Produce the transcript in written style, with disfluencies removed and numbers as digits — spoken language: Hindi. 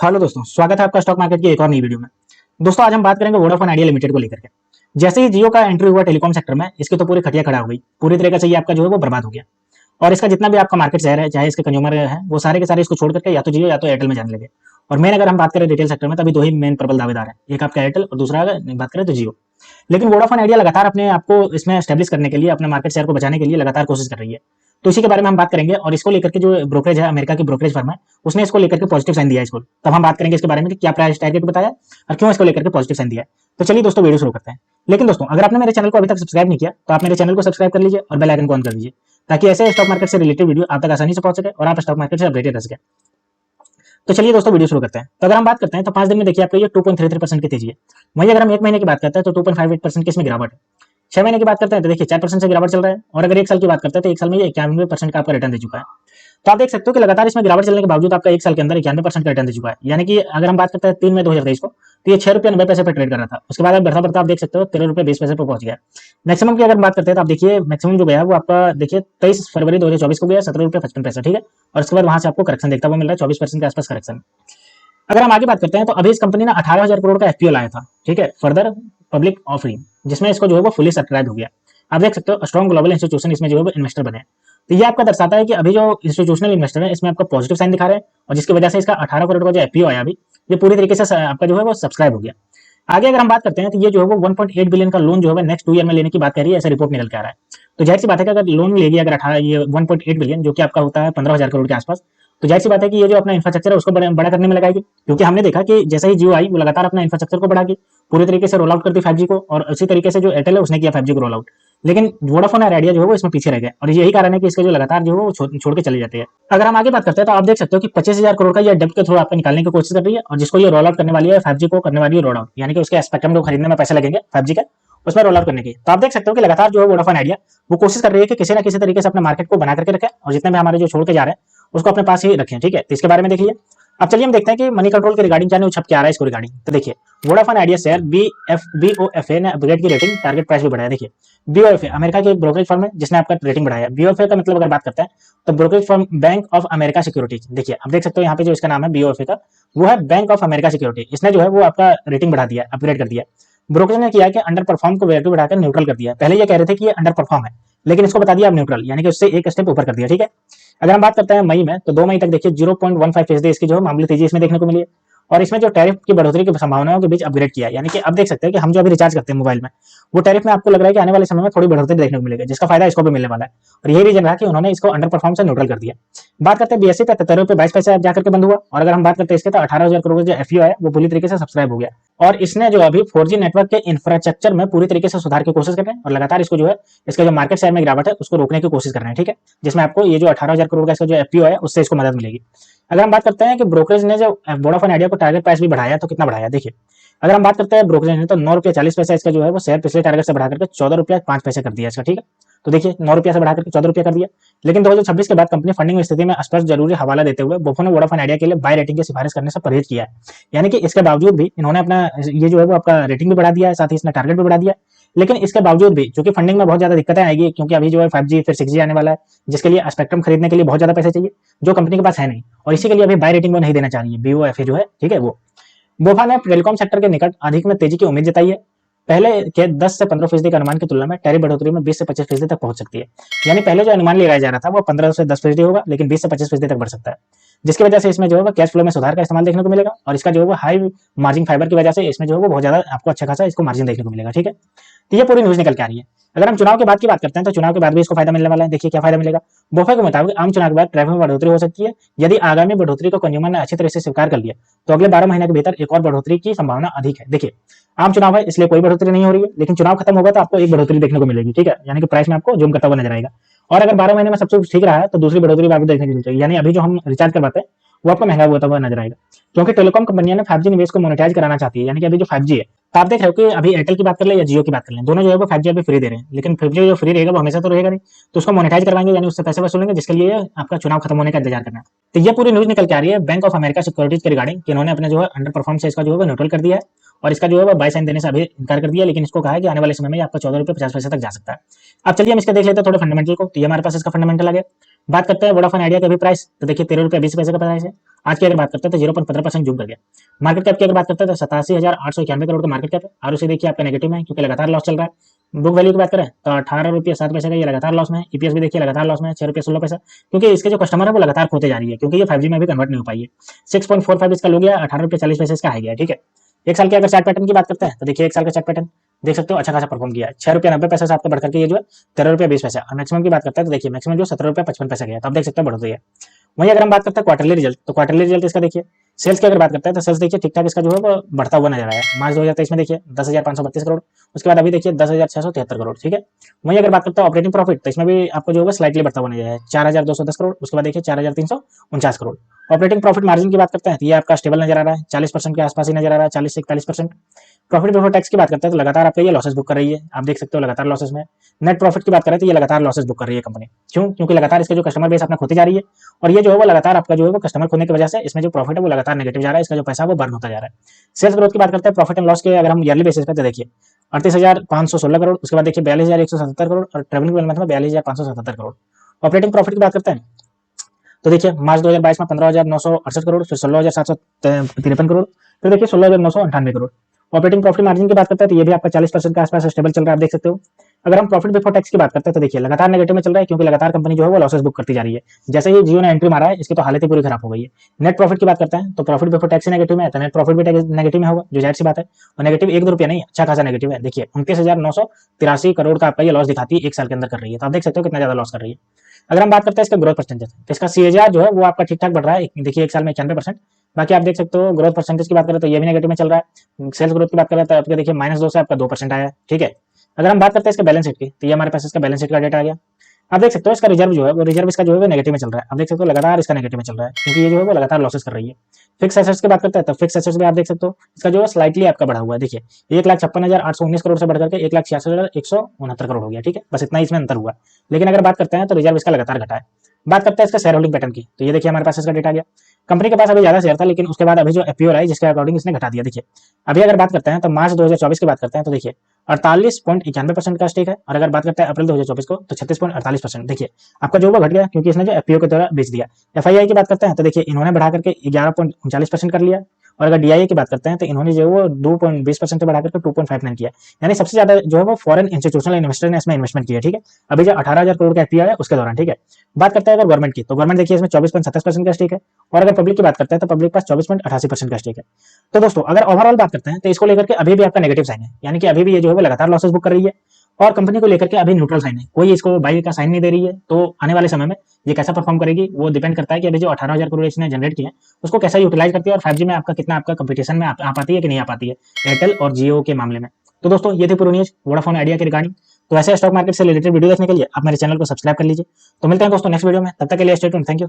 हेलो दोस्तों, स्वागत है आपका स्टॉक मार्केट की एक और नई वीडियो में। दोस्तों, आज हम बात करेंगे वोडाफोन आइडिया लिमिटेड को लेकर के। जैसे ही जियो का एंट्री हुआ टेलीकॉम सेक्टर में, इसकी तो पूरी खटिया खड़ा हो गई। पूरी तरीके से ये आपका जो है वो बर्बाद हो गया। और इसका जितना भी आपका मार्केट शेयर है, चाहे इसके कंज्यूमर है, वो सारे के सारे इसको छोड़ करके या तो जियो या तो एयरटेल में जाने लगे। और मेन अगर हम बात करें रिटेल सेक्टर में, तभी दो ही मेन प्रबल दावेदार है, एक आपका एयरटेल और दूसरा अगर बात करें तो जियो। लेकिन वोडाफोन आइडिया लगातार अपने आपको इसमें एस्टेब्लिश करने के लिए, अपने मार्केट शेयर को बचाने के लिए लगातार कोशिश कर रही है। तो इसी के बारे में हम बात करेंगे। और इसको लेकर के जो ब्रोकरेज है, अमेरिका की ब्रोकरेज फर्म है, उसने इसको लेकर के पॉजिटिव साइन दिया है इसको। तब हम बात करेंगे इसके बारे में कि क्या प्राइस टारगेट बताया और क्यों इसको लेकर के पॉजिटिव साइन दिया है। तो चलिए दोस्तों, वीडियो शुरू करते हैं। लेकिन दोस्तों, अगर आपने मेरे चैनल को अभी तक सब्सक्राइब नहीं किया तो आप मेरे चैनल को सब्सक्राइब कर लीजिए और बेल आइकन को ऑन कर दीजिए, ताकि ऐसे स्टॉक मार्केट से रिलेटेड वीडियो आप तक आसानी से पहुंच सके और आप स्टॉक मार्केट से अपडेटेड रह सके। तो चलिए दोस्तों, वीडियो शुरू करते हैं। तो अगर हम बात करते हैं तो 5 दिन में देखिए आपको ये 2.33% की तेजी है। वहीं अगर हम एक महीने की बात करते हैं तो 2.58% की इसमें गिरावट है। 6 महीने की बात करते हैं तो देखिए 4% से गिरावट चल रहा है। और अगर एक साल की बात करते हैं तो एक साल में ये 91% का आपका रिटर्न दे चुका है। तो आप देख सकते हो कि लगातार इसमें गिरावट चलने के बावजूद आपका एक साल के अंदर 91% का रिटर्न दे चुका है। यानी कि अगर हम बात करते हैं 3 मई 2023 को, तो ये ₹6.90 पे ट्रेड कर रहा था। उसके बाद अब बढ़ता बढ़ता आप देख सकते हो ₹13.20 पे पहुंच गया। मैक्सिमम की अगर बात करते हैं तो आप देखिए मैक्सिमम जो गया है वो आपका देखिए 23 फरवरी 2024 को गया ₹17.55। ठीक है। और उसके बाद वहां से आपको करेक्शन देखता हुआ मिल रहा है, 24% के आसपास करेक्शन। अगर हम आगे बात करते हैं तो अभी इस कंपनी ने 18,000 करोड़ का एफपीओ लाया था। ठीक है, फर्दर पब्लिक ऑफरिंग, जिसमें इसको जो है वो फुली सब्सक्राइब हो गया। आप देख सकते हो स्ट्रॉन्ग ग्लोबल इंस्टीट्यूशन इसमें जो है वो इन्वेस्टर बने। तो ये आपका दर्शाता है कि अभी जो इंस्टीट्यूशनल इन्वेस्टर है इसमें आपका पॉजिटिव साइन दिखा रहे हैं, और जिसकी वजह से इसका 18 करोड़ का जो एफपीओ आया अभी, ये पूरी तरीके से आपका जो है वो सब्सक्राइब हो गया। आगे अगर हम बात करते हैं तो ये जो है वो 1.8 बिलियन का लोन जो है नेक्स्ट 2 ईयर में लेने की बात कर रही है, ऐसा रिपोर्ट निकल के आ रहा है। तो जाहिर सी बात है कि अगर लोन लेगी अगर 18 ये 1.8 बिलियन, जो कि आपका होता है 15,000 करोड़ के आसपास, तो जाहिर सी बात है कि ये जो अपना इंफ्रास्ट्रक्चर है उसको बड़ा करने में लगाएगी। क्योंकि हमने देखा कि जैसे ही जियो आई वो लगातार अपना इंफ्रास्ट्रक्चर को बढ़ा के पूरी तरीके से रोल आउट करती 5G को, और उसी तरीके से जो एयरटेल है उसने किया 5G को रोल आउट। लेकिन वोडाफोन और आइडिया जो है वो इसमें पीछे रह गए, और यही कारण है कि इसके जो लगातार जो है वो छोड़ के चले जाते हैं। अगर हम आगे बात करते हैं तो आप देख सकते हो कि 25,000 करोड़ का ये डेब्ट के थ्रू आपको निकालने की कोशिश कर रही है, और जिसको ये रोल आउट करने वाली है 5G को करने वाली है रोल आउट, यानी कि उसके स्पेक्ट्रम को खरीदने में पैसे लगेंगे 5G के, उसमें रोल आउट करने की। तो आप देख सकते हो कि लगातार जो है वोडाफोन आइडिया वो कोशिश कर रही है कि किसी ना किसी तरीके से अपने मार्केट को बना करके रखे, और जितने भी हमारे जो छोड़ के जा रहे हैं उसको अपने पास ही रखें। ठीक है, तो इसके बारे में देखिए। अब चलिए हम देखते हैं कि मनी कंट्रोल के रिगार्डिंग क्या छप के आ रहा है इसको रिगार्डिंग। तो देखिए, वोडाफोन आइडिया शेयर बीओएफए ने अपग्रेड की रेटिंग, टारगेट प्राइस भी बढ़ाया। देखिए, बीओएफए अमेरिका की ब्रोकरेज फर्म है जिसने आपका रेटिंग बढ़ाया। बीओएफए का मतलब अगर बात करते हैं तो brokerage firm bank of America securities. देखिए, आप देख सकते हो यहाँ पे जो इसका नाम है बीओएफए का, वो है बैंक ऑफ अमेरिका सिक्योरिटी। इसने जो है वो आपका रेटिंग बढ़ा दिया, अपग्रेड कर दिया। ब्रोकर ने किया कि अंडर परफॉर्म को वैल्यू बढ़ाकर न्यूट्रल कर दिया। पहले ये कह रहे थे कि ये अंडर परफॉर्म है, लेकिन इसको बता दिया अब न्यूट्रल, यानी कि उससे एक स्टेप ऊपर कर दिया। ठीक है। अगर हम बात करते हैं मई में, तो 2 मई तक देखिए 0.15% इसकी जो मामूली तेजी इसमें देखने को मिली है। और इसमें जो टैरिफ की बढ़ोतरी की संभावनाओं के बीच अपग्रेड किया, यानी कि अब देख सकते हैं कि हम जो अभी रिचार्ज करते हैं मोबाइल में, वो टैरिफ में आपको लग रहा है कि आने वाले समय में थोड़ी बढ़ोतरी देखने को मिलेगी, जिसका फायदा इसको भी मिलने वाला है। और यही रीजन रहा कि उन्होंने इसको अंडर परफॉर्म से न्यूट्रल कर दिया। बात करते हैं बीएससी पे, ₹73.22 अब जाकर के बंद हुआ। और अगर हम बात करते हैं इसके, तो 18,000 करोड़ जो एफईओ है वो पूरी तरीके से सब्सक्राइब हो गया। और इसने जो अभी 4G नेटवर्क के इंफ्रास्ट्रक्चर में पूरी तरीके से सुधार की कोशिश कर रहे हैं, और लगातार इसको जो है इसका जो मार्केट शेयर में गिरावट है उसको रोकने की कोशिश कर रहे हैं। ठीक है, जिसमें आपको ये जो 18,000 करोड़ का इसका जो एफपीओ है उससे इसको मदद मिलेगी। अगर हम बात करते हैं कि ब्रोकरेज ने जो वोडाफोन आइडिया को टारगेट प्राइस भी बढ़ाया, तो कितना बढ़ाया देखिए। अगर हम बात करते हैं ब्रोकरेज ने, तो ₹9.40 इसका जो है वो शेयर पिछले टारगेट से बढ़ाकर ₹14.05 कर दिया इसका। ठीक है, तो देखिए ₹9 से बढ़ाकर ₹14 कर दिया। लेकिन 2026 के बाद कंपनी फंडिंग स्थिति में स्पष्ट जरूरी हवाला देते हुए बोफो ने वोडाफोन आइडिया के लिए बाय रेटिंग की सिफारिश करने से परहेज किया है। यानी कि इसके बावजूद भी इन्होंने अपना ये जो है वो आपका रेटिंग भी बढ़ा दिया है, साथ ही इसने टारगेट भी बढ़ा दिया है। लेकिन इसके बावजूद भी चूंकि फंडिंग में बहुत ज्यादा दिक्कतें आएगी, क्योंकि अभी जो है 5G फिर 6G आने वाला है, जिसके लिए स्पेक्ट्रम खरीदने के लिए बहुत ज्यादा पैसे चाहिए, जो कंपनी के पास है नहीं, और इसी के लिए अभी बाय रेटिंग वो नहीं देना चाह रही है बीओएफए जो है। ठीक है, वो बोफा ने टेलीकॉम सेक्टर के निकट अधिक में तेजी की उम्मीद जताई है। पहले के 10 से 15% के अनुमान की तुलना में टैरिफ बढ़ोतरी में 20 से 25% तक पहुंच सकती है। यानी पहले जो अनुमान लगाया जा रहा था वो 15 से 10% होगा, लेकिन 20 से 25% तक बढ़ सकता है, जिसकी वजह से इसमें जो है कैश फ्लो में सुधार का इस्तेमाल देखने को मिलेगा। और इसका जो है हाई मार्जिन फाइबर की वजह से इसमें जो है वो बहुत ज्यादा आपको अच्छा खासा इसको मार्जिन देखने को मिलेगा। ठीक है, तो ये पूरी न्यूज निकल के आ रही है। अगर हम चुनाव के बाद की बात करते हैं तो चुनाव के बाद भी इसको फायदा मिलने वाला है। देखिए क्या फायदा मिलेगा। बोफे के मुताबिक आम चुनाव के बाद ट्रैफिक में बढ़ोतरी हो सकती है। यदि आगामी बढ़ोतरी को कंज्यूमर ने अच्छी तरह से स्वीकार कर लिया, तो अगले 12 महीने के भीतर एक और बढ़ोतरी की संभावना अधिक है। देखिए, आम चुनाव है इसलिए कोई बढ़ोतरी नहीं हो रही है, लेकिन चुनाव खत्म होगा तो आपको एक बढ़ोतरी देखने को मिलेगी। ठीक है, यानी कि प्राइस में आपको जूम करता हुआ नजर आएगा। और अगर 12 महीने में सब कुछ ठीक रहा है तो दूसरी बढ़ोतरी भी आपको देखने को मिलेगी। यानी अभी जो हम रिचार्ज करवाते हैं वो आपको महंगा होता हुआ नजर आएगा, क्योंकि टेलीकॉम कंपनियां ने 5G निवेश को मोनेटाइज कराना चाहती है। यानी कि अभी जो 5G है, तो आप देख रहे हो कि अभी एयरटेल की बात कर ले या जियो की बात कर ले, दोनों जो है वो 5G अभी फ्री दे रहे हैं। लेकिन 5G जो फ्री रहेगा वो हमेशा तो रहेगा नहीं, तो उसको मोनेटाइज करवाएंगे, यानी उससे पैसे वसूलेंगे, जिसके लिए आपका चुनाव खत्म होने का इंतजार करना है। तो ये पूरी न्यूज निकल के आ रही है बैंक ऑफ अमेरिका सिक्योरिटीज के रिगार्डिंग, कि इन्होंने अपने जो है अंडर परफॉर्म से इसका जो है वो न्यूट्रल कर दिया है, और इसका जो है वो बाय साइन देने से अभी इनकार कर दिया। लेकिन इसको कहा है कि आने वाले समय में आपका ₹14.50 तक जा सकता है। अब चलिए हम इसका देख लेते हैं थोड़े फंडामेंटल को। तो ये हमारे पास इसका फंडामेंटल आ गया। बात करते हैं वोडाफोन आइडिया का भी प्राइस, तो देखिए 13 रुपये 20 पैसे का प्राइस है। आज की अगर बात करते हैं तो 0.15% जूम कर गया। मार्केट कैप की अगर बात करते हैं तो 87,891 करोड़ का मार्केट कैप है, और उसे देखिए आपका नेगेटिव में है क्योंकि लगातार लॉस चल रहा है। बुक वैल्यू की बात करें तो 18 रुपये 7 पैसे का ये लगातार लॉस में है। ईपीएस भी देखिए लगातार लॉस में है, 6 रुपये 16 पैसा, क्योंकि इसके जो कस्टमर है वो लगातार खोते जा रही है, क्योंकि ये 5G में भी कन्वर्ट नहीं हो पाई है। 6.45 इसका लो गया, 18 रुपये 40 पैसे इसका हाई गया, ठीक है। एक साल के अगर चार्ट पैटर्न की बात करते हैं तो देखिए एक साल का चार्ट पैटर्न देख सकते हो अच्छा खासा परफॉर्म किया है। 6 रुपये 90 पैसे से आपका बढ़कर के ये जो है 13 रुपये 20 पैसे, और मैक्सिमम की बात करते हैं तो देखिए मैक्सिमम जो 17 रुपये 55 पैसे गया, तो आप देख सकते हो बढ़ोतरी है। वहीं अगर हम बात करते हैं क्वार्टरली रिजल्ट, तो क्वार्टरली रिजल्ट इसका देखिए सेल्स की अगर बात करते हैं तो सेल्स देखिए ठीक ठाक इसका जो है वो बढ़ता हुआ नजर आया है। मार्च 2023 में देखिए 10,532 करोड़, उसके बाद अभी देखिए 10,673 करोड़, ठीक है। वहीं अगर बात करते हैं ऑपरेटिंग प्रॉफिट, तो इसमें भी आपको जो होगा स्लाइटली बढ़ता हुआ नजर आया है, 4,210 करोड़, उसके बाद देखिए 4,349 करोड़। ऑपरेटिंग प्रॉफिट मार्जिन की बात करते हैं तो ये आपका स्टेबल नजर आ रहा है, 40% के आसपास ही नजर आ रहा है, 40 से 41%। प्रॉफिट बिफोर टैक्स की बात करते हैं तो लगातार आपका ये लॉसेस बुक कर रही है, आप देख सकते हो लगातार लॉसेस में। नेट प्रॉफिट की बात करें तो ये लगातार लॉसेस बुक कर रही है कंपनी, क्यों? क्योंकि लगातार इसके जो कस्टमर बेस अपना खोती जा रही है, और ये जो है वो लगातार आपका जो है वो कस्टमर खोने की वजह से इसमें जो प्रॉफिट है वो लगातार नेगेटिव जा रहा है, इसका जो पैसा है वो बर्न होता जा रहा है। सेल्स ग्रोथ की बात करते हैं, प्रॉफिट एंड लॉस के अगर हम ईयरली बेसिस पे तो देखिए 38,516 करोड़, उसके बाद देखिए 42,177 करोड़, और ट्रेवलिंग 12 मंथ में 42,577 करोड़। ऑपरेटिंग प्रॉफिट की बात करते हैं तो देखिए मार्च 2022 में 15,968 करोड़, फिर 16,753 करोड़, फिर देखिए 16,998 करोड़। ऑपरेटिंग प्रॉफिट मार्जिन की बात करते हैं तो ये भी आपका 40% के आसपास स्टेबल चल रहा है, आप देख सकते हो। अगर हम प्रॉफिट बिफोर टैक्स की बात करते हैं तो देखिए लगातार नेगेटिव में चल रहा है, क्योंकि लगातार कंपनी जो है वो लॉसेस बुक करती जा रही है। जैसे ही जियो ने एंट्री मारा है इसकी तो हालत ही पूरी खराब हो गई है। नेट प्रॉफिट की बात करते हैं तो प्रॉफिट बिफोर टैक्स नेगेटिव में है, तो नेट प्रॉफिट भी नेगेटिव में होगा, जो जाहिर सी बात है। और नेगेटिव 1-2 रुपया नहीं, अच्छा खासा नेगेटिव है। देखिए 29,983 करोड़ का आपका ये लॉस दिखाती है, एक साल के अंदर कर रही है, तो आप देख सकते हो कितना ज्यादा लॉस कर रही है। अगर हम बात करते हैं इसका ग्रोथ परसेंटेज, तो इसका सीएजीआर जो है वो आपका ठीक ठाक बढ़ रहा है, देखिए एक साल में 91%। बाकी आप देख सकते हो ग्रोथ परसेंटेज की बात करें तो ये भी नेगेटिव में चल रहा है। सेल्स ग्रोथ की बात करें तो आपके देखिए -2 से आपका 2% आया है, ठीक है। अगर हम बात करते हैं इसके बैलेंस शीट की, तो ये हमारे पास इसका बैलेंस शीट का डेटा आ गया। आप देख सकते हो इसका रिजर्व जो है वो रिजर्व इसका जो है वो नेगेटिव में चल रहा है, आप देख सकते हो लगातार इसका नेगेटिव में चल रहा है, क्योंकि ये जो है वो लगातार लॉसेस कर रही है। फिक्स एसेट्स की बात करते हैं तो फिक्स एसेट्स भी आप देख सकते हो इसका जो है स्लाइटली आपका बढ़ा हुआ है, देखिए 1,56,819 करोड़ से बढ़कर के 1,66,169 करोड़ हो गया, ठीक है। बस इतना ही इसमें अंतर हुआ। लेकिन अगर बात करते हैं तो रिजर्व इसका लगातार घटा है। बात करते हैं इसका शेयर होल्डिंग पैटर्न की, तो ये देखिए हमारे पास इसका डेटा आ गया। कंपनी के पास अभी ज्यादा शेयर था, लेकिन उसके बाद अभी जो एफपीओ आई जिसके अकॉर्डिंग इसने घटा दिया। देखिए अभी अगर बात करते हैं तो मार्च 2024 की बात करते हैं तो देखिए 48.91% का स्टेक है, और अगर बात करते हैं अप्रैल 2024 को तो 36.48%। देखिए आपका जो वो घट गया, क्योंकि इसने जो एफपीओ के द्वारा बेच दिया। एफआईआई की बात करते हैं तो देखिए इन्होंने बढ़ा करके 11.39% कर लिया, और अगर डीआईए की बात करते हैं तो इन्होंने जो वो 2.20% से बढ़ा करके 2.59 किया। यानी सबसे ज्यादा जो है वो फॉरेन इंस्टीट्यूशनल इन्वेस्टर ने इसमें इन्वेस्टमेंट किया, ठीक है। अभी जो 18,000 करोड़ का एफपीओ है उसके दौरान, ठीक है। बात करते हैं अगर गवर्नमेंट की, तो गवर्नमेंट देखिए इसमें 24.27% का स्टेक है, और अगर पब्लिक की बात करते हैं तो पब्लिक पास 24.88% का स्टेक है। तो दोस्तों अगर ओवरऑल बात करते हैं तो इसको लेकर के अभी भी आपका नेगेटिव साइन है, यानी कि अभी भी ये जो है वो लगातार लॉसेस बुक कर रही है, और कंपनी को लेकर के अभी न्यूट्रल साइन है, कोई इसको बाई का साइन नहीं दे रही है। तो आने वाले समय में ये कैसा परफॉर्म करेगी वो डिपेंड करता है कि अभी जो 18,000 करोड़ इसने जनरेट किया है उसको कैसा यूटिलाइज करती है, और 5G में आपका कितना आपका कंपटीशन में आ पाती है कि नहीं आ पाती है एयरटेल और जियो के मामले में। तो दोस्तों ये थी पूरी न्यूज वोडाफोन आइडिया के रिगार्डिंग। तो ऐसे स्टॉक मार्केट से रिलेटेड वीडियो देखने के लिए आप मेरे चैनल को सब्सक्राइब कर लीजिए। तो मिलते हैं दोस्तों नेक्स्ट वीडियो में, तब तक के लिए स्टे ट्यून्ड, थैंक यू।